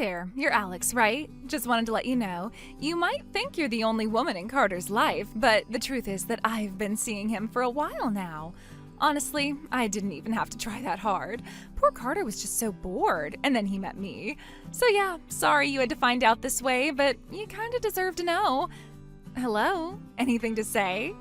there, you're Alex, right? Just wanted to let you know. You might think you're the only woman in Carter's life, but the truth is that I've been seeing him for a while now. Honestly, I didn't even have to try that hard. Poor Carter was just so bored, and then he met me. So yeah, sorry you had to find out this way, but you kinda deserve to know. Hello? Anything to say?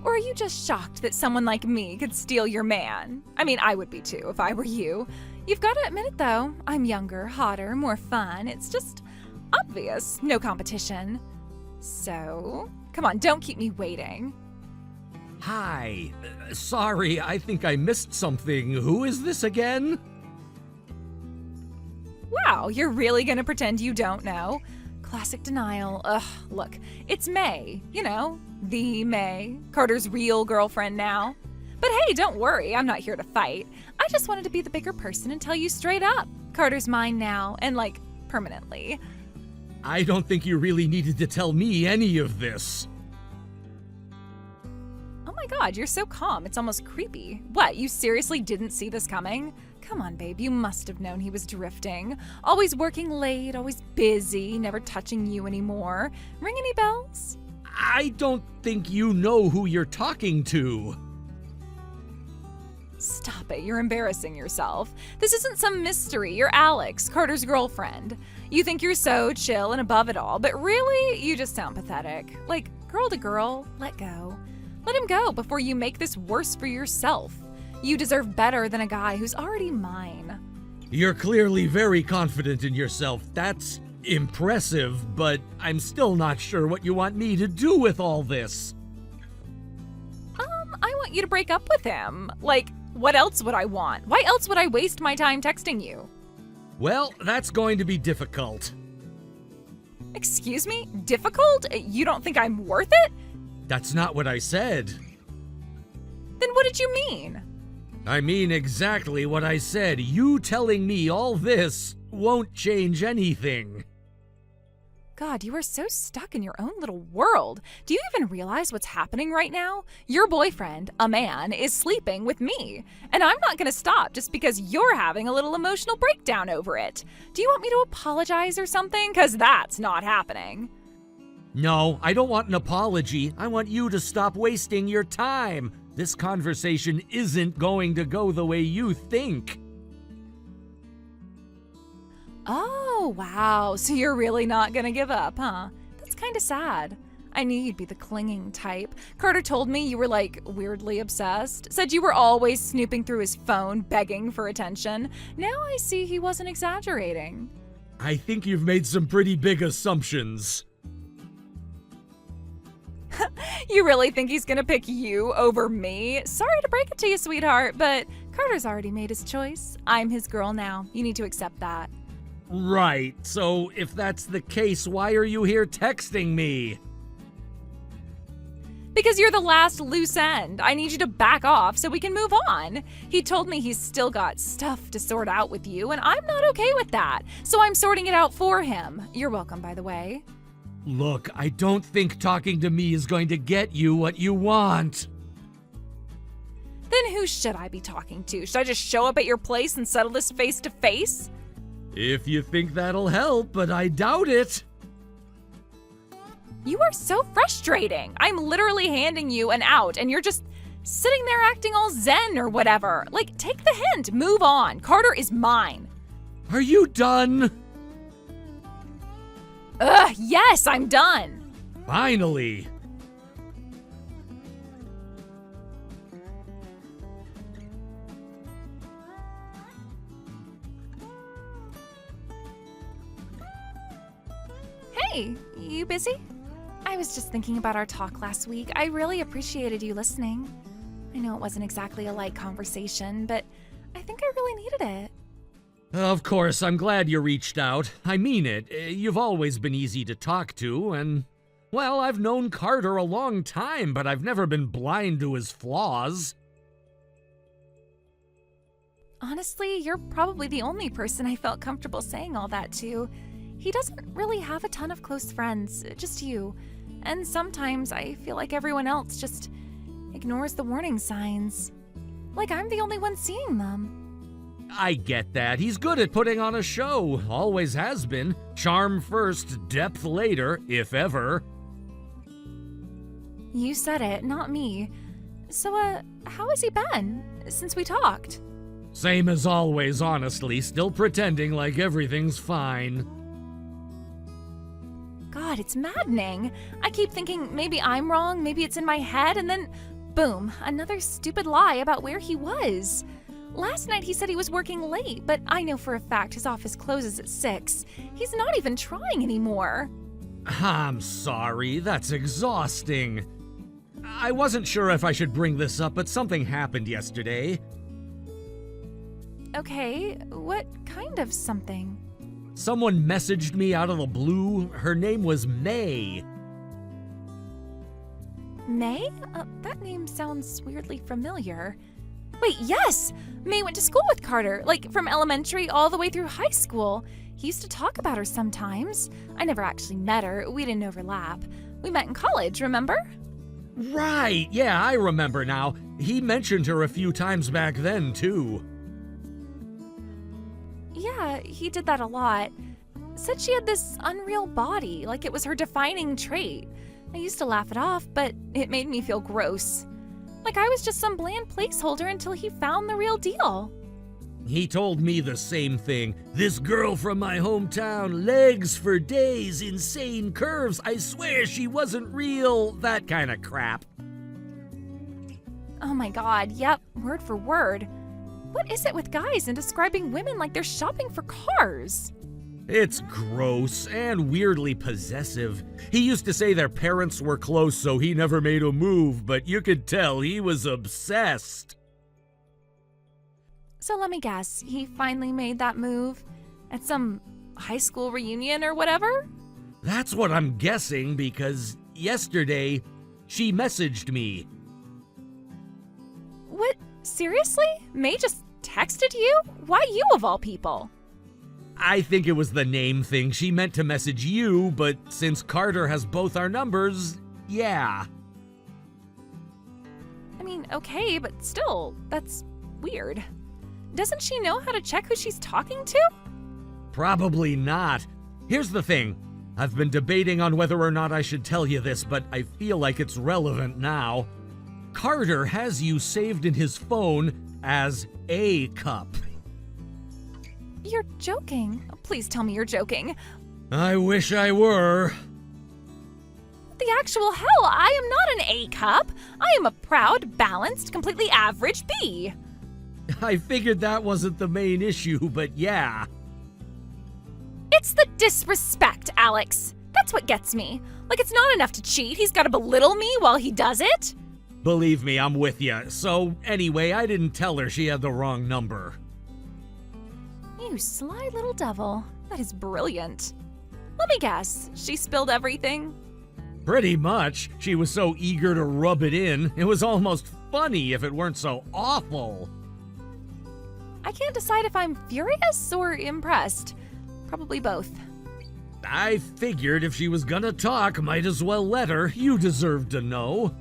Or are you just shocked that someone like me could steal your man? I mean, I would be too if I were you. You've got to admit it though, I'm younger, hotter, more fun. It's just obvious, no competition. So, come on, don't keep me waiting. Hi. Sorry, I think I missed something. Who is this again? Wow, you're really gonna pretend you don't know? Classic denial. Ugh, look, it's May, you know, the May, Carter's real girlfriend now. But hey, don't worry, I'm not here to fight. I just wanted to be the bigger person and tell you straight up. Carter's mine now, and like, permanently. I don't think you really needed to tell me any of this. Oh my god, you're so calm, it's almost creepy. What, you seriously didn't see this coming? Come on, babe, you must have known he was drifting. Always working late, always busy, never touching you anymore. Ring any bells? I don't think you know who you're talking to. Stop it, you're embarrassing yourself. This isn't some mystery, you're Alex, Carter's girlfriend. You think you're so chill and above it all, but really, you just sound pathetic. Like, girl to girl, let go. Let him go before you make this worse for yourself. You deserve better than a guy who's already mine. You're clearly very confident in yourself. That's impressive, but I'm still not sure what you want me to do with all this. I want you to break up with him. Like, what else would I want? Why else would I waste my time texting you? Well, that's going to be difficult. Excuse me? Difficult? You don't think I'm worth it? That's not what I said. Then what did you mean? I mean exactly what I said. You telling me all this won't change anything. God, you are so stuck in your own little world. Do you even realize what's happening right now? Your boyfriend, a man, is sleeping with me. And I'm not gonna stop just because you're having a little emotional breakdown over it. Do you want me to apologize or something? 'Cause that's not happening. No, I don't want an apology. I want you to stop wasting your time. This conversation isn't going to go the way you think. Oh, wow. So you're really not gonna give up, huh? That's kinda sad. I knew you'd be the clinging type. Carter told me you were like weirdly obsessed. Said you were always snooping through his phone, begging for attention. Now I see he wasn't exaggerating. I think you've made some pretty big assumptions. You really think he's gonna pick you over me? Sorry to break it to you, sweetheart, but Carter's already made his choice. I'm his girl now. You need to accept that. Right, so if that's the case, why are you here texting me? Because you're the last loose end. I need you to back off so we can move on. He told me he's still got stuff to sort out with you, and I'm not okay with that. So I'm sorting it out for him. You're welcome, by the way. Look, I don't think talking to me is going to get you what you want. Then who should I be talking to? Should I just show up at your place and settle this face to face? If you think that'll help, but I doubt it. You are so frustrating. I'm literally handing you an out and you're just sitting there acting all zen or whatever. Like, take the hint, move on. Carter is mine. Are you done? Ugh, yes, I'm done. Finally. Hey, you busy? I was just thinking about our talk last week. I really appreciated you listening. I know it wasn't exactly a light conversation, but I think I really needed it. Of course, I'm glad you reached out. I mean it. You've always been easy to talk to, and, well, I've known Carter a long time, but I've never been blind to his flaws. Honestly, you're probably the only person I felt comfortable saying all that to. He doesn't really have a ton of close friends, just you. And sometimes I feel like everyone else just ignores the warning signs. Like I'm the only one seeing them. I get that. He's good at putting on a show. Always has been. Charm first, depth later, if ever. You said it, not me. So, how has he been since we talked? Same as always, honestly. Still pretending like everything's fine. God, it's maddening. I keep thinking maybe I'm wrong, maybe it's in my head, and then boom, another stupid lie about where he was. Last night he said he was working late, but I know for a fact his office closes at 6. He's not even trying anymore. I'm sorry, that's exhausting. I wasn't sure if I should bring this up, but something happened yesterday. Okay, what kind of something? Someone messaged me out of the blue. Her name was May. May? That name sounds weirdly familiar. Wait, yes! May went to school with Carter, like from elementary all the way through high school. He used to talk about her sometimes. I never actually met her, we didn't overlap. We met in college, remember? Right, yeah, I remember now. He mentioned her a few times back then, too. Yeah, he did that a lot. Said she had this unreal body, like it was her defining trait. I used to laugh it off, but it made me feel gross. Like I was just some bland placeholder until he found the real deal. He told me the same thing. This girl from my hometown, legs for days, insane curves, I swear she wasn't real, that kind of crap. Oh my god, yep, word for word. What is it with guys and describing women like they're shopping for cars? It's gross and weirdly possessive. He used to say their parents were close, so he never made a move, but you could tell he was obsessed. So let me guess, he finally made that move? At some high school reunion or whatever? That's what I'm guessing, because yesterday, she messaged me. What? Seriously? May just texted you? Why you of all people? I think it was the name thing. She meant to message you, but since Carter has both our numbers, yeah. I mean, okay, but still, that's weird. Doesn't she know how to check who she's talking to? Probably not. Here's the thing. I've been debating on whether or not I should tell you this, but I feel like it's relevant now. Carter has you saved in his phone as A Cup. You're joking. Please tell me you're joking. I wish I were. What the actual hell? I am not an A cup. I am a proud, balanced, completely average B. I figured that wasn't the main issue, but yeah. It's the disrespect, Alex. That's what gets me. Like it's not enough to cheat. He's got to belittle me while he does it. Believe me, I'm with you. So, anyway, I didn't tell her she had the wrong number. You sly little devil. That is brilliant. Let me guess. She spilled everything? Pretty much. She was so eager to rub it in. It was almost funny if it weren't so awful. I can't decide if I'm furious or impressed. Probably both. I figured if she was gonna talk, might as well let her. You deserve to know.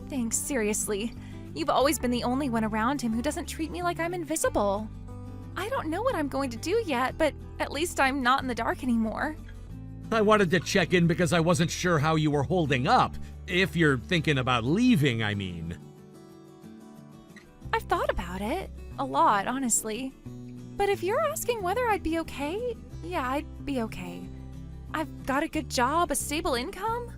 Thanks, seriously. You've always been the only one around him who doesn't treat me like I'm invisible. I don't know what I'm going to do yet, but at least I'm not in the dark anymore. I wanted to check in because I wasn't sure how you were holding up. If you're thinking about leaving, I mean. I've thought about it. A lot, honestly. But if you're asking whether I'd be okay, yeah, I'd be okay. I've got a good job, a stable income.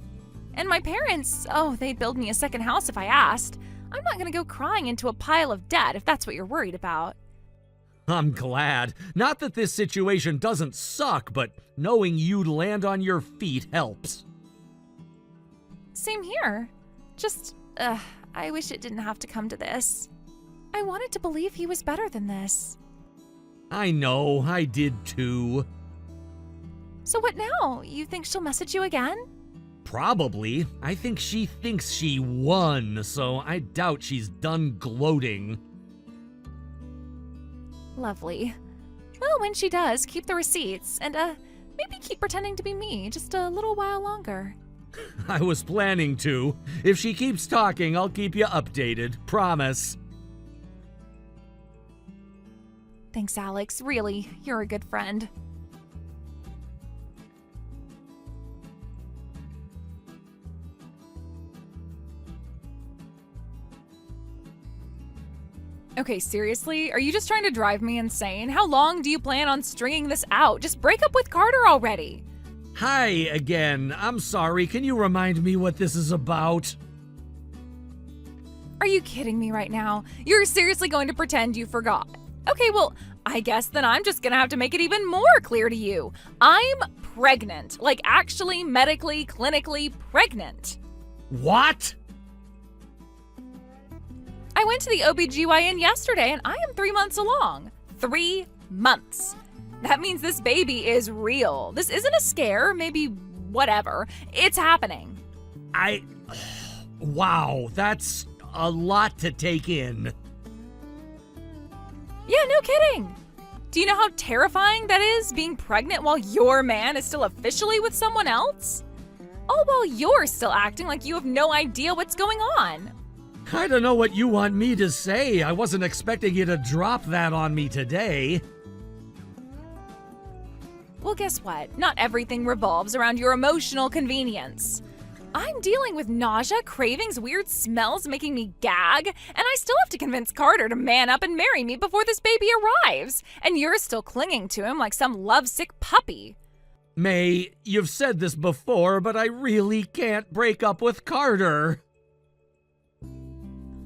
And my parents, oh, they'd build me a second house if I asked. I'm not gonna go crying into a pile of debt if that's what you're worried about. I'm glad. Not that this situation doesn't suck, but knowing you'd land on your feet helps. Same here. Just, I wish it didn't have to come to this. I wanted to believe he was better than this. I know, I did too. So what now? You think she'll message you again? Probably. I think she thinks she won, so I doubt she's done gloating. Lovely. Well, when she does, keep the receipts, and, maybe keep pretending to be me just a little while longer. I was planning to. If she keeps talking, I'll keep you updated. Promise. Thanks, Alex. Really, you're a good friend. Okay, seriously? Are you just trying to drive me insane? How long do you plan on stringing this out? Just break up with Carter already. Hi again. I'm sorry. Can you remind me what this is about? Are you kidding me right now? You're seriously going to pretend you forgot. Okay, well, I guess then I'm just gonna have to make it even more clear to you. I'm pregnant. Like, actually, medically, clinically pregnant. What? I went to the OBGYN yesterday and I am 3 months along. 3 months. That means this baby is real. This isn't a scare, maybe whatever. It's happening. Wow, that's a lot to take in. Yeah, no kidding. Do you know how terrifying that is, being pregnant while your man is still officially with someone else? All while you're still acting like you have no idea what's going on. I don't know what you want me to say. I wasn't expecting you to drop that on me today. Well, guess what? Not everything revolves around your emotional convenience. I'm dealing with nausea, cravings, weird smells making me gag, and I still have to convince Carter to man up and marry me before this baby arrives. And you're still clinging to him like some lovesick puppy. May, you've said this before, but I really can't break up with Carter.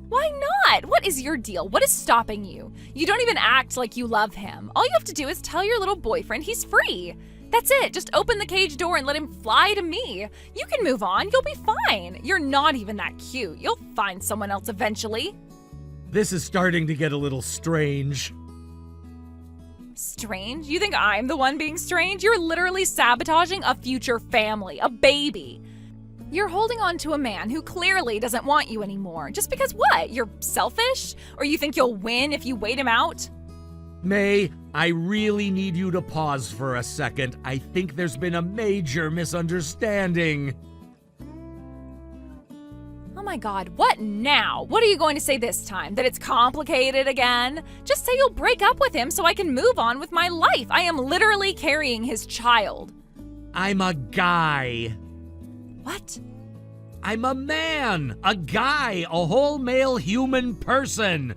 Why not? What is your deal? What is stopping you? You don't even act like you love him. All you have to do is tell your little boyfriend he's free. That's it. Just open the cage door and let him fly to me. You can move on. You'll be fine. You're not even that cute. You'll find someone else eventually. This is starting to get a little strange. Strange? You think I'm the one being strange? You're literally sabotaging a future family, a baby. You're holding on to a man who clearly doesn't want you anymore. Just because what? You're selfish? Or you think you'll win if you wait him out? May, I really need you to pause for a second. I think there's been a major misunderstanding. Oh my God, what now? What are you going to say this time? That it's complicated again? Just say you'll break up with him so I can move on with my life. I am literally carrying his child. I'm a guy. What? I'm a man, a guy, a whole male human person.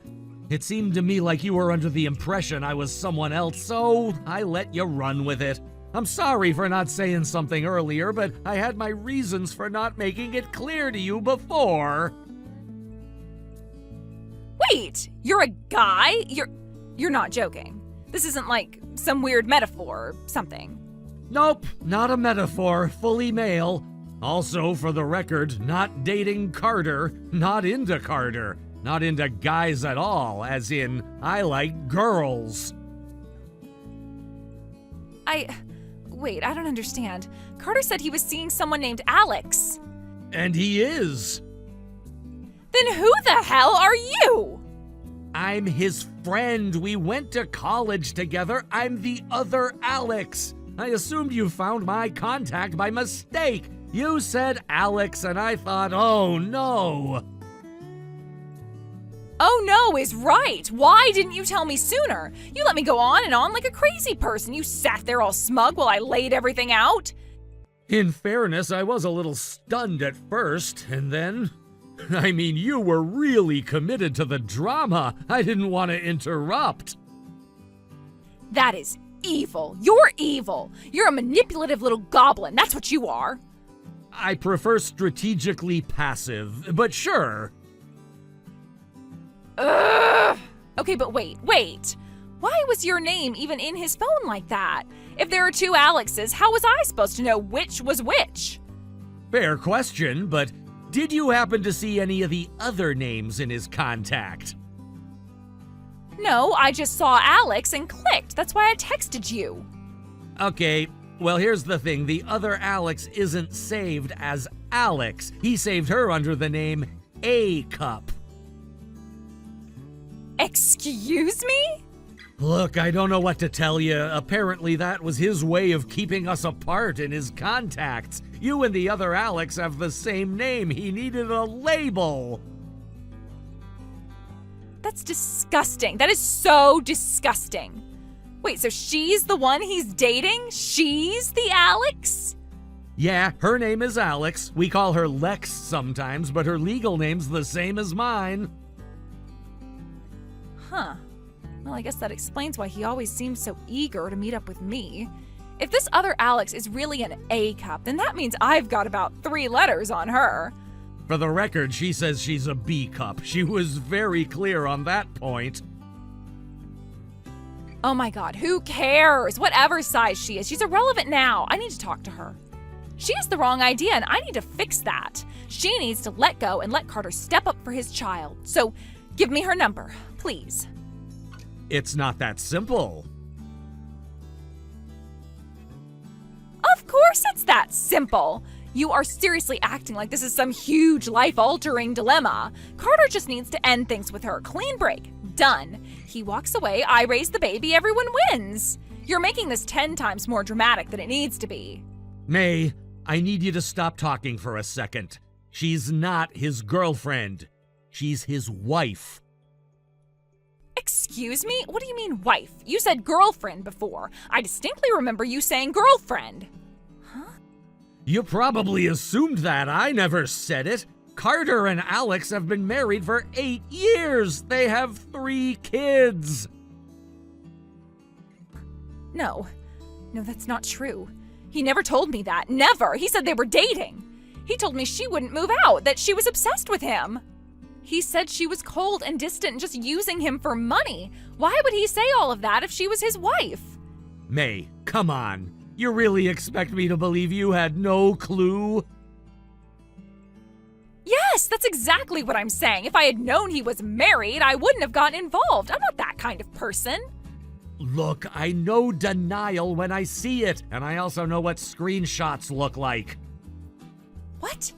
It seemed to me like you were under the impression I was someone else, so I let you run with it. I'm sorry for not saying something earlier, but I had my reasons for not making it clear to you before. Wait, you're a guy? You're not joking. This isn't like some weird metaphor or something. Nope, not a metaphor, fully male. Also, for the record, not dating Carter, not into Carter, not into guys at all, as in, I like girls. Wait, I don't understand. Carter said he was seeing someone named Alex. And he is. Then who the hell are you? I'm his friend. We went to college together. I'm the other Alex. I assumed you found my contact by mistake. You said Alex, and I thought, oh no. Oh no is right. Why didn't you tell me sooner? You let me go on and on like a crazy person. You sat there all smug while I laid everything out. In fairness, I was a little stunned at first, and then... I mean, you were really committed to the drama. I didn't want to interrupt. That is evil. You're evil. You're a manipulative little goblin. That's what you are. I prefer strategically passive, but sure. Ugh. Okay, but wait. Why was your name even in his phone like that? If there are two Alexes, how was I supposed to know which was which? Fair question, but did you happen to see any of the other names in his contact? No, I just saw Alex and clicked. That's why I texted you. Okay, well here's the thing. The other Alex isn't saved as Alex. He saved her under the name A-Cup. Excuse me? Look, I don't know what to tell you. Apparently that was his way of keeping us apart in his contacts. You and the other Alex have the same name. He needed a label. That's disgusting. That is so disgusting. Wait, so she's the one he's dating? She's the Alex? Yeah, her name is Alex. We call her Lex sometimes, but her legal name's the same as mine. Huh. Well, I guess that explains why he always seems so eager to meet up with me. If this other Alex is really an A cup, then that means I've got about 3 letters on her. For the record, she says she's a B cup. She was very clear on that point. Oh my god, who cares? Whatever size she is, she's irrelevant now. I need to talk to her. She has the wrong idea, and I need to fix that. She needs to let go and let Carter step up for his child. So, give me her number, please. It's not that simple. Of course it's that simple. You are seriously acting like this is some huge life-altering dilemma. Carter just needs to end things with her. Clean break. Done. He walks away, I raise the baby, everyone wins. You're making this 10 times more dramatic than it needs to be. May, I need you to stop talking for a second. She's not his girlfriend. She's his wife. Excuse me? What do you mean wife? You said girlfriend before. I distinctly remember you saying girlfriend. You probably assumed that. I never said it. Carter and Alex have been married for 8 years. They have 3 kids. No, that's not true. He never told me that. Never. He said they were dating. He told me she wouldn't move out, that she was obsessed with him. He said she was cold and distant and just using him for money. Why would he say all of that if she was his wife? May, come on. You really expect me to believe you had no clue? Yes, that's exactly what I'm saying. If I had known he was married, I wouldn't have gotten involved. I'm not that kind of person. Look, I know denial when I see it, and I also know what screenshots look like. What?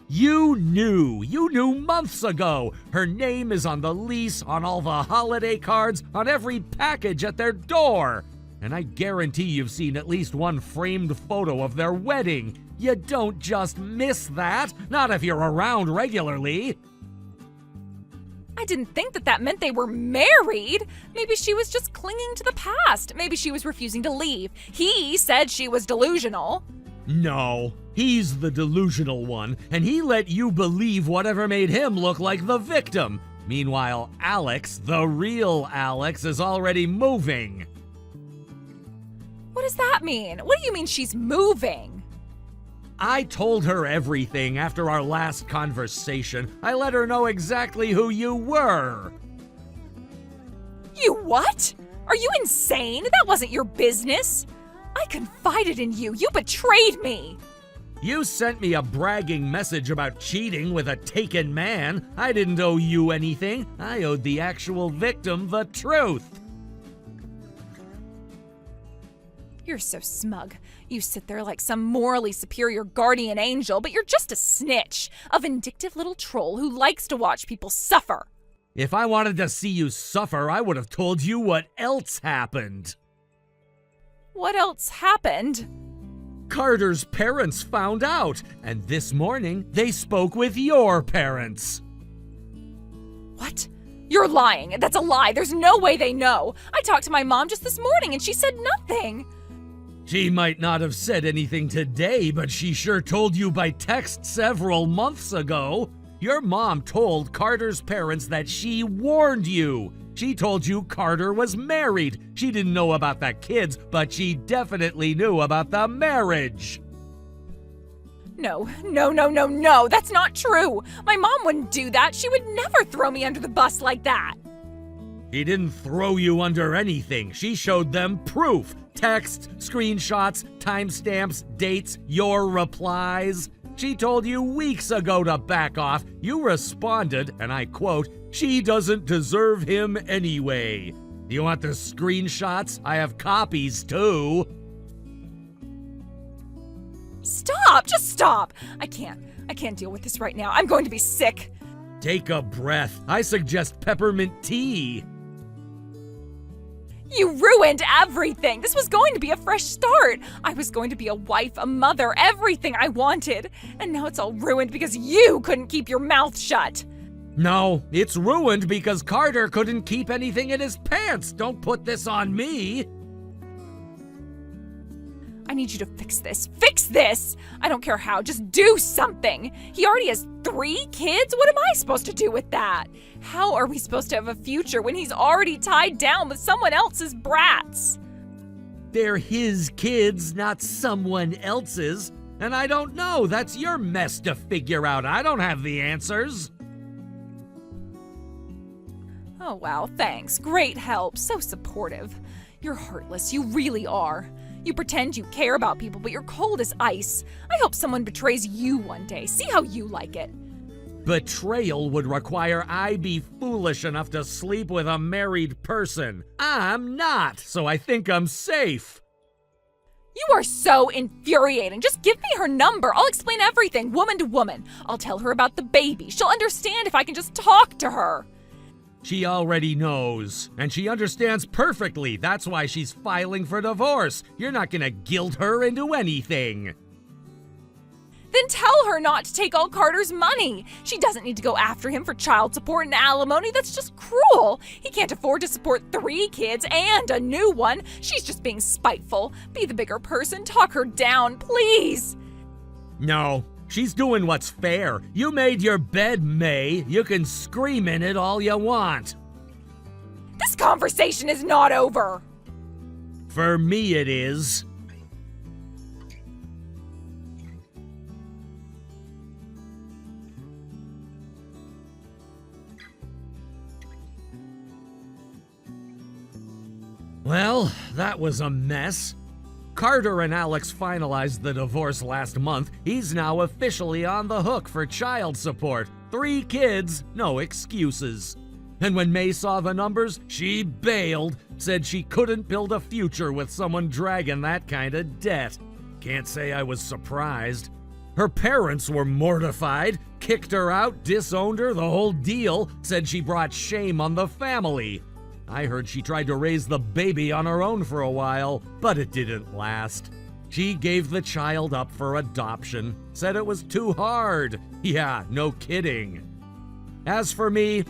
You knew months ago. Her name is on the lease, on all the holiday cards, on every package at their door. And I guarantee you've seen at least one framed photo of their wedding. You don't just miss that, not if you're around regularly. I didn't think that meant they were married. Maybe she was just clinging to the past. Maybe she was refusing to leave. He said she was delusional. No, he's the delusional one, and he let you believe whatever made him look like the victim. Meanwhile, Alex, the real Alex, is already moving. What does that mean? What do you mean she's moving? I told her everything after our last conversation. I let her know exactly who you were. You what? Are you insane? That wasn't your business. I confided in you. You betrayed me. You sent me a bragging message about cheating with a taken man. I didn't owe you anything. I owed the actual victim the truth. You're so smug. You sit there like some morally superior guardian angel, but you're just a snitch, a vindictive little troll who likes to watch people suffer. If I wanted to see you suffer, I would have told you what else happened. What else happened? Carter's parents found out, and this morning they spoke with your parents. What? You're lying. That's a lie. There's no way they know. I talked to my mom just this morning and she said nothing. She might not have said anything today, but she sure told you by text several months ago. Your mom told Carter's parents that she warned you. She told you Carter was married. She didn't know about the kids, but she definitely knew about the marriage. No. That's not true. My mom wouldn't do that. She would never throw me under the bus like that. She didn't throw you under anything. She showed them proof. Texts, screenshots, timestamps, dates, your replies. She told you weeks ago to back off. You responded, and I quote, "She doesn't deserve him anyway." You want the screenshots? I have copies too. Stop! Just stop! I can't deal with this right now. I'm going to be sick. Take a breath. I suggest peppermint tea. You ruined everything. This was going to be a fresh start. I was going to be a wife, a mother, everything I wanted. And now it's all ruined because you couldn't keep your mouth shut. No, it's ruined because Carter couldn't keep anything in his pants. Don't put this on me. I need you to fix this. Fix this! I don't care how, just do something! He already has 3 kids? What am I supposed to do with that? How are we supposed to have a future when he's already tied down with someone else's brats? They're his kids, not someone else's. And I don't know, that's your mess to figure out. I don't have the answers. Oh wow, thanks. Great help. So supportive. You're heartless, you really are. You pretend you care about people, but you're cold as ice. I hope someone betrays you one day. See how you like it. Betrayal would require I be foolish enough to sleep with a married person. I'm not, so I think I'm safe. You are so infuriating. Just give me her number. I'll explain everything, woman to woman. I'll tell her about the baby. She'll understand if I can just talk to her. She already knows, and she understands perfectly. That's why she's filing for divorce. You're not gonna guilt her into anything. Then tell her not to take all Carter's money. She doesn't need to go after him for child support and alimony. That's just cruel. He can't afford to support 3 kids and a new one. She's just being spiteful. Be the bigger person. Talk her down, please. No, she's doing what's fair. You made your bed, May. You can scream in it all you want. This conversation is not over. For me, it is. Well, that was a mess. Carter and Alex finalized the divorce last month. He's now officially on the hook for child support. 3 kids, no excuses. And when May saw the numbers, she bailed, said she couldn't build a future with someone dragging that kind of debt. Can't say I was surprised. Her parents were mortified, kicked her out, disowned her, the whole deal, said she brought shame on the family. I heard she tried to raise the baby on her own for a while, but it didn't last. She gave the child up for adoption, said it was too hard. Yeah, no kidding. As for me,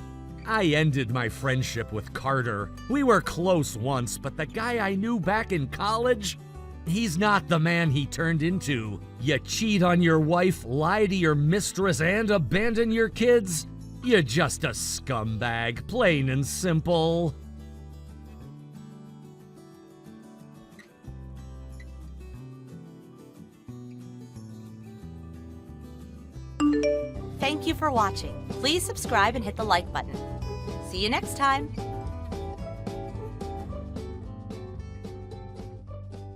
I ended my friendship with Carter. We were close once, but the guy I knew back in college, he's not the man he turned into. You cheat on your wife, lie to your mistress, and abandon your kids? You're just a scumbag, plain and simple. Thank you for watching. Please subscribe and hit the like button. See you next time.